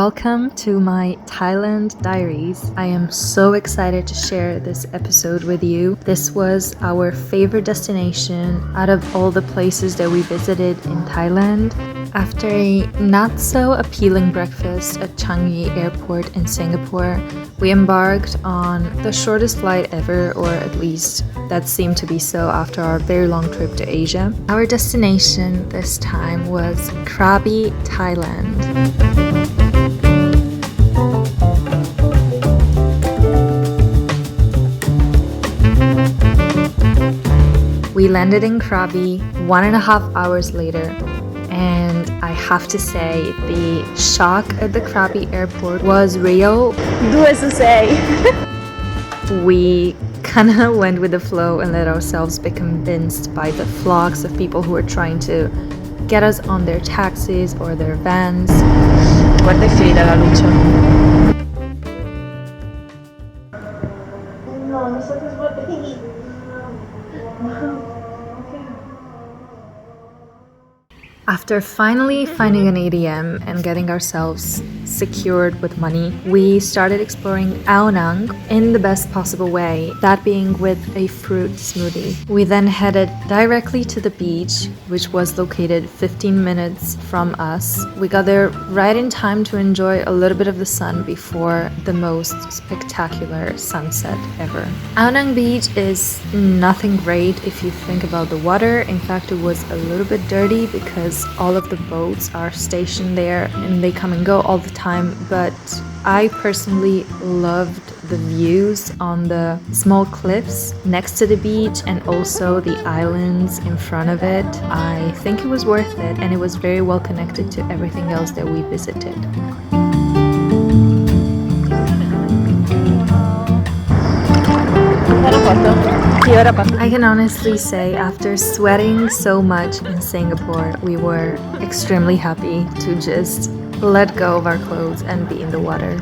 Welcome to my Thailand Diaries. I am so excited to share this episode with you. This was our favorite destination out of all the places that we visited in Thailand. After a not so appealing breakfast at Changi Airport in Singapore, we embarked on the shortest flight ever, or at least that seemed to be so after our very long trip to Asia. Our destination this time was Krabi, Thailand. We landed in Krabi 1.5 hours later, and I have to say the shock at the Krabi airport was real. Due to say. We kinda went with the flow and let ourselves be convinced by the flocks of people who were trying to get us on their taxis or their vans. Fuerte fila la lucha. No, nosotros After finally finding an ATM and getting ourselves secured with money, we started exploring Ao Nang in the best possible way, that being with a fruit smoothie. We then headed directly to the beach, which was located 15 minutes from us. We got there right in time to enjoy a little bit of the sun before the most spectacular sunset ever. Ao Nang Beach is nothing great if you think about the water. In fact, it was a little bit dirty because all of the boats are stationed there and they come and go all the time, but I personally loved the views on the small cliffs next to the beach and also the islands in front of it. I think it was worth it, and it was very well connected to everything else that we visited. I can honestly say after sweating so much in Singapore, we were extremely happy to just let go of our clothes and be in the water.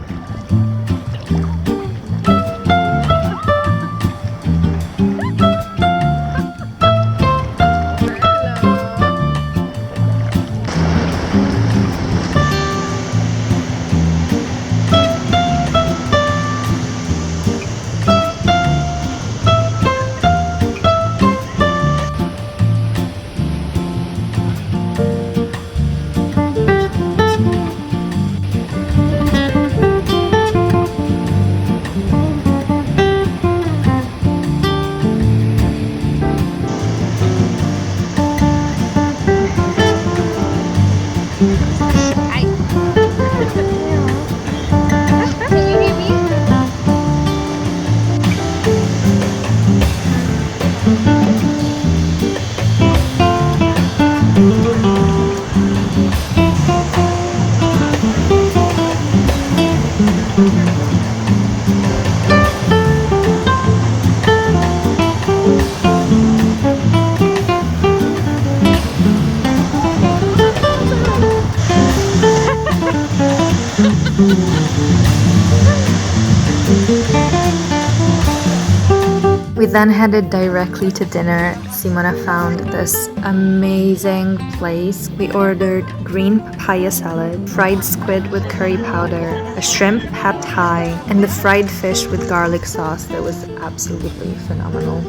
We then headed directly to dinner. Simona found this amazing place. We ordered green papaya salad, fried squid with curry powder, a shrimp pad thai, and the fried fish with garlic sauce that was absolutely phenomenal.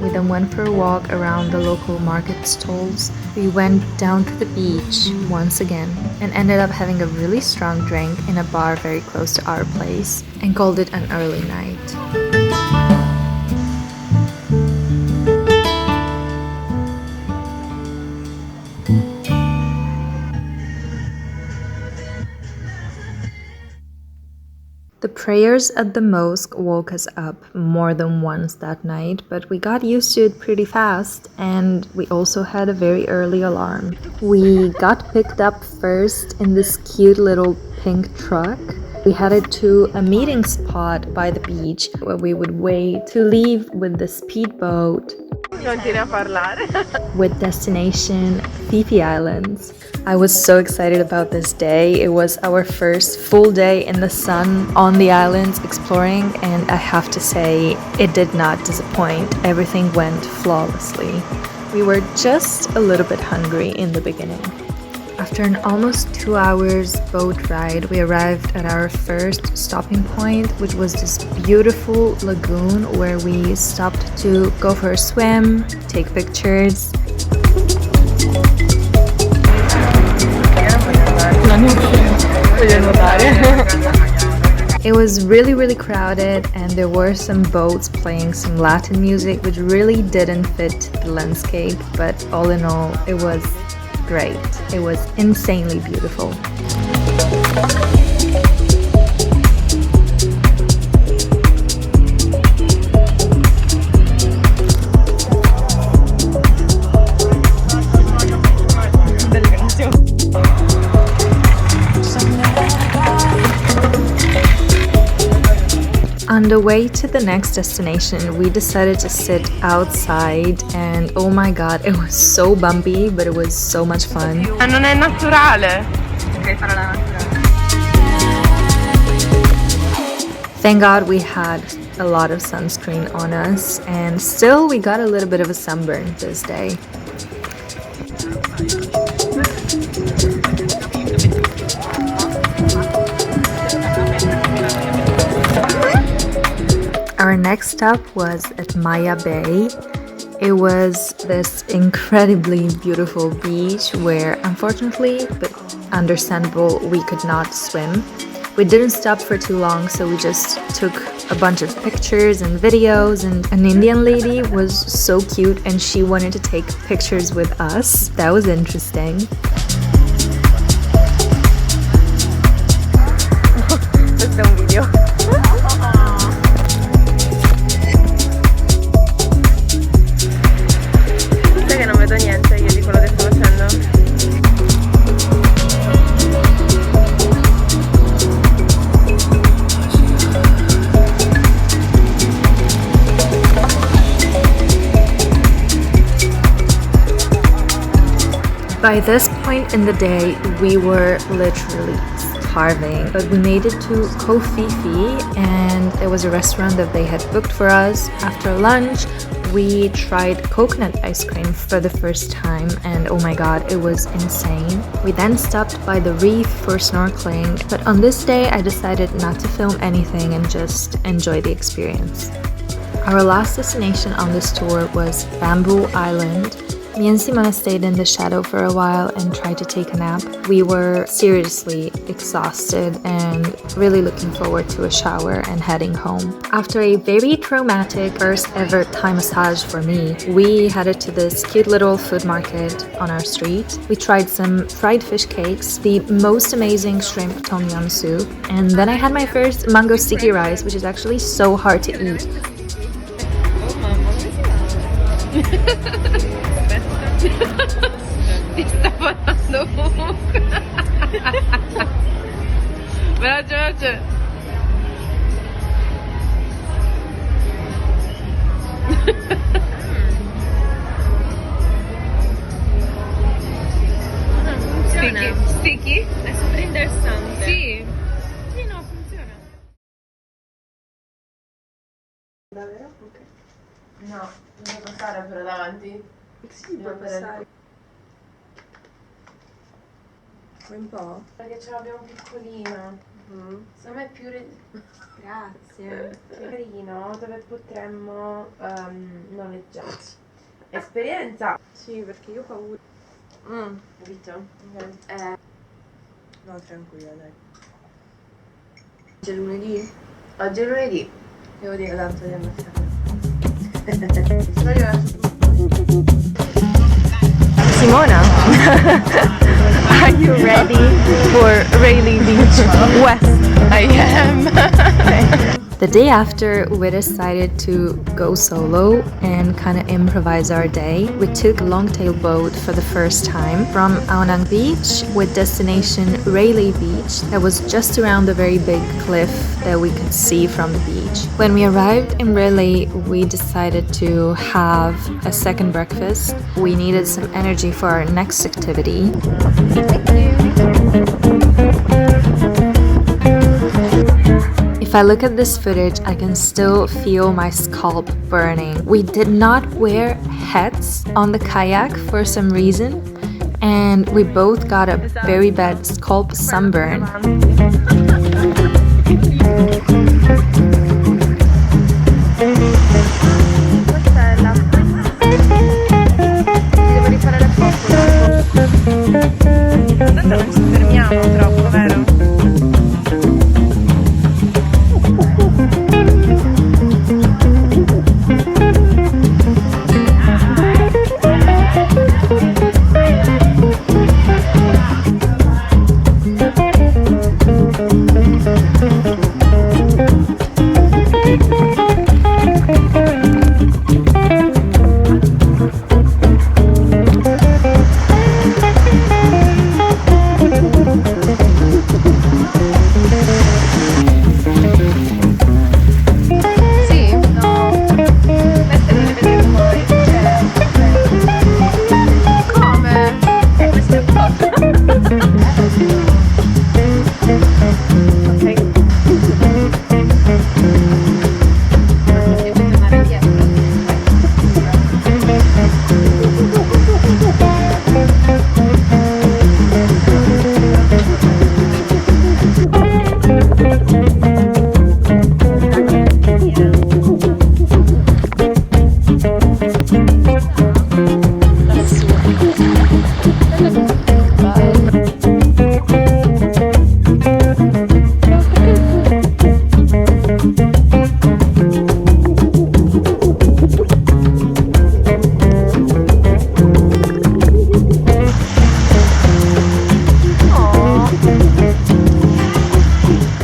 We then went for a walk around the local market stalls. We went down to the beach once again and ended up having a really strong drink in a bar very close to our place and called it an early night. The prayers at the mosque woke us up more than once that night, but we got used to it pretty fast, and we also had a very early alarm. We got picked up first in this cute little pink truck. We headed to a meeting spot by the beach where we would wait to leave with the speedboat with destination Phi Phi Islands. I was so excited about this day. It was our first full day in the sun on the islands exploring, and I have to say it did not disappoint. Everything went flawlessly. We were just a little bit hungry in the beginning. After an almost 2 hours boat ride, we arrived at our first stopping point, which was this beautiful lagoon where we stopped to go for a swim, take pictures. It was really crowded and there were some boats playing some Latin music which really didn't fit the landscape, but all in all it was great. It was insanely beautiful. On the way to the next destination, we decided to sit outside and oh my god, it was so bumpy, but it was so much fun. Non è naturale. Thank god we had a lot of sunscreen on us and still we got a little bit of a sunburn this day. Our next stop was at Maya Bay. It was this incredibly beautiful beach where unfortunately, but understandable, we could not swim. We didn't stop for too long, so we just took a bunch of pictures and videos, and an Indian lady was so cute and she wanted to take pictures with us. That was interesting. Questo è un video. Niente io di quello che sto facendo. By this point in the day, we were literally starving, but we made it to Koh Phi Phi and there was a restaurant that they had booked for us. After lunch, we tried coconut ice cream for the first time and oh my god, it was insane. We then stopped by the reef for snorkeling, but on this day I decided not to film anything and just enjoy the experience. Our last destination on this tour was Bamboo Island. Me and Simona stayed in the shadow for a while and tried to take a nap. We were seriously exhausted and really looking forward to a shower and heading home. After a very traumatic first ever Thai massage for me, we headed to this cute little food market on our street. We tried some fried fish cakes, the most amazing shrimp tom yum soup, and then I had my first mango sticky rice, which is actually so hard to eat. Ti sta parlando comunque. Veloce. Sticky? È super interessante. Sì. Sì, no, funziona. Davvero? Ok. No, devo passare però davanti. Sì, puoi passare. Vuoi un po'? Perché ce l'abbiamo piccolina. Secondo me è più... Grazie. È carino, dove potremmo noleggiare. Esperienza! Sì, perché io ho paura. Capito? Okay. No, tranquilla, dai. Oggi è lunedì? Oggi è lunedì. Devo dire tanto di ammazzare. Simona, are you ready for Railay Beach West? I am. The day after, we decided to go solo and kind of improvise our day. We took a longtail boat for the first time from Ao Nang Beach with destination Railay Beach that was just around the very big cliff that we could see from the beach. When we arrived in Railay, we decided to have a second breakfast. We needed some energy for our next activity. If I look at this footage, I can still feel my scalp burning. We did not wear hats on the kayak for some reason, and we both got a very bad scalp sunburn.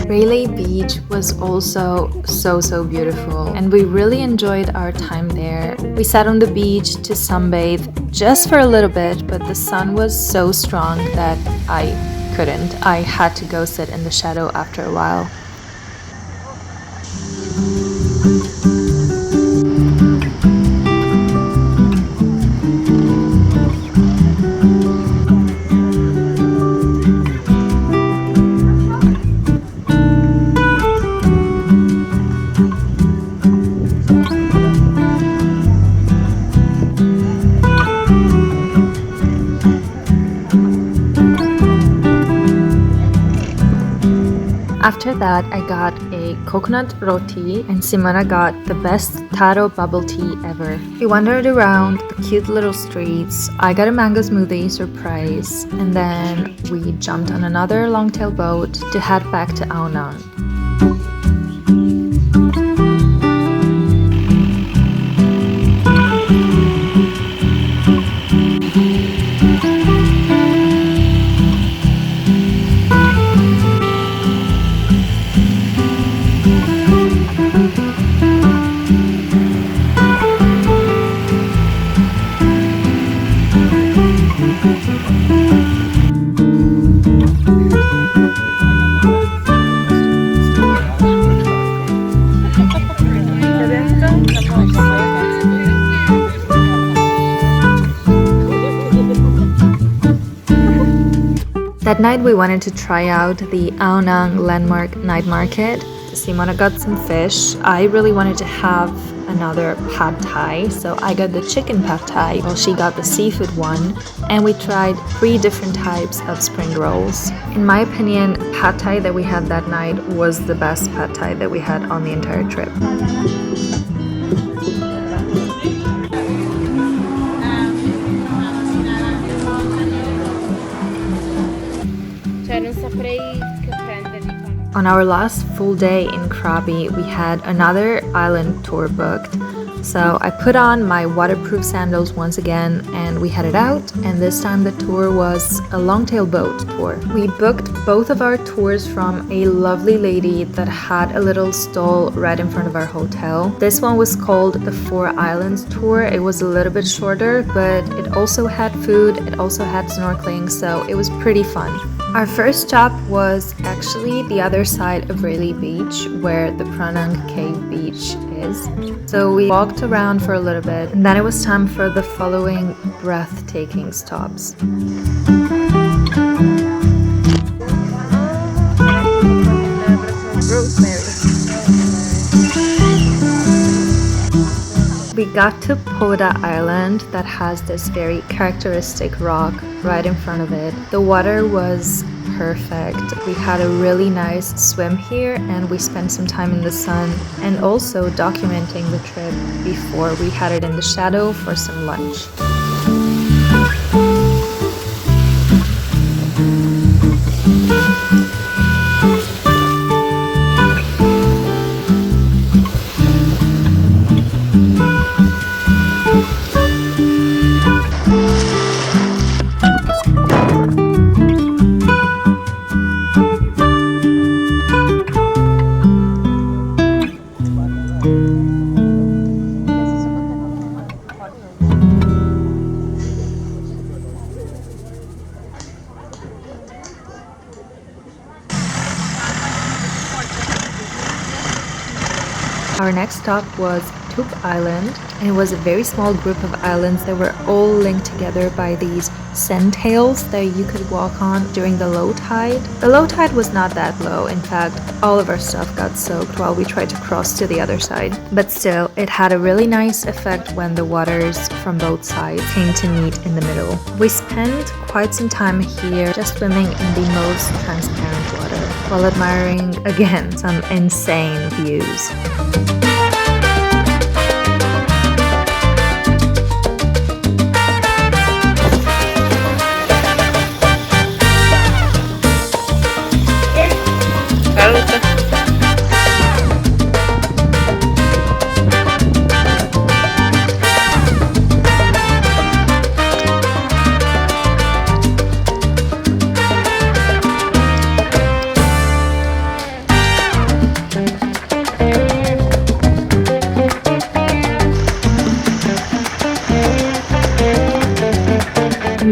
Railay Beach was also so beautiful, and we really enjoyed our time there. We sat on the beach to sunbathe just for a little bit, but the sun was so strong that I couldn't. I had to go sit in the shadow after a while. After that, I got a coconut roti and Simona got the best taro bubble tea ever. We wandered around the cute little streets. I got a mango smoothie surprise, and then we jumped on another longtail boat to head back to Ao Nang. That night we wanted to try out the Ao Nang landmark night market. Simona got some fish. I really wanted to have another pad thai, so I got the chicken pad thai while she got the seafood one, and we tried 3 different types of spring rolls. In my opinion, pad thai that we had that night was the best pad thai that we had on the entire trip. On our last full day in Krabi, we had another island tour booked. So I put on my waterproof sandals once again and we headed out, and this time the tour was a longtail boat tour. We booked both of our tours from a lovely lady that had a little stall right in front of our hotel. This one was called the 4 Islands tour. It was a little bit shorter, but it also had food, it also had snorkeling, so it was pretty fun. Our first stop was actually the other side of Railay Beach, where the Pranang Cave Beach is. So we walked around for a little bit, and then it was time for the following breathtaking stops. We got to Poda Island that has this very characteristic rock right in front of it. The water was perfect. We had a really nice swim here and we spent some time in the sun and also documenting the trip before we headed in the shadow for some lunch. Our next stop was Tup Island, and it was a very small group of islands that were all linked together by these sandtails that you could walk on during the low tide. The low tide was not that low, in fact, all of our stuff got soaked while we tried to cross to the other side. But still, it had a really nice effect when the waters from both sides came to meet in the middle. We spent quite some time here just swimming in the most transparent water while admiring, again, some insane views.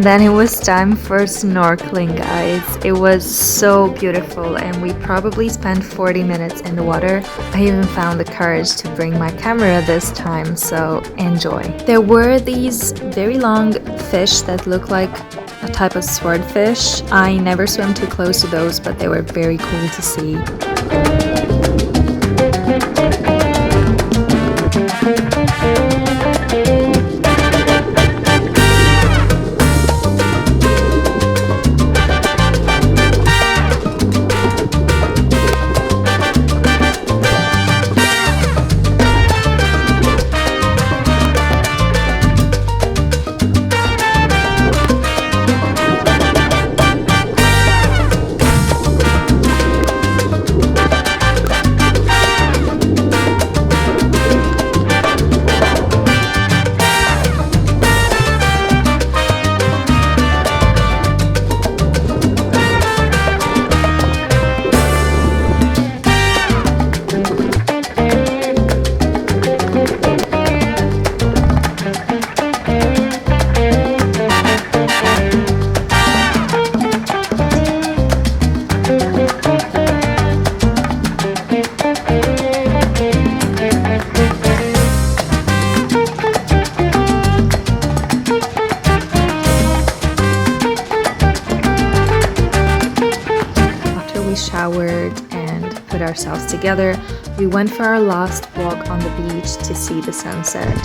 Then it was time for snorkeling, guys. It was so beautiful and we probably spent 40 minutes in the water. I even found the courage to bring my camera this time, so enjoy. There were these very long fish that look like a type of swordfish. I never swam too close to those, but they were very cool to see. Showered and put ourselves together, we went for our last walk on the beach to see the sunset.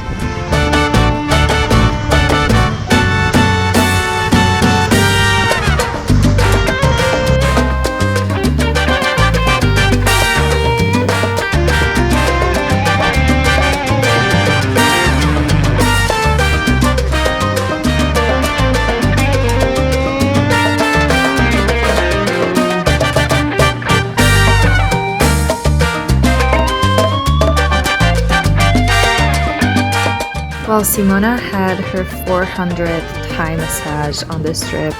While Simona had her 400th Thai massage on this trip,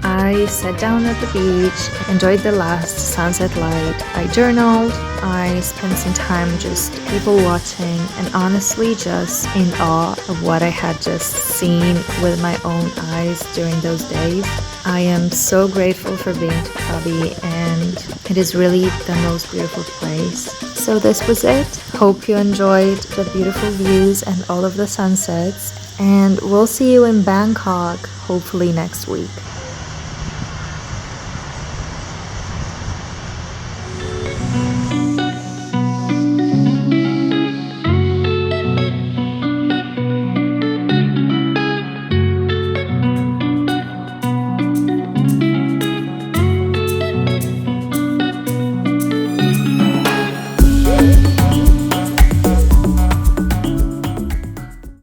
I sat down at the beach, enjoyed the last sunset light, I journaled, I spent some time just people watching and honestly just in awe of what I had just seen with my own eyes during those days. I am so grateful for being to Krabi and it is really the most beautiful place. So this was it. Hope you enjoyed the beautiful views and all of the sunsets, and we'll see you in Bangkok hopefully next week.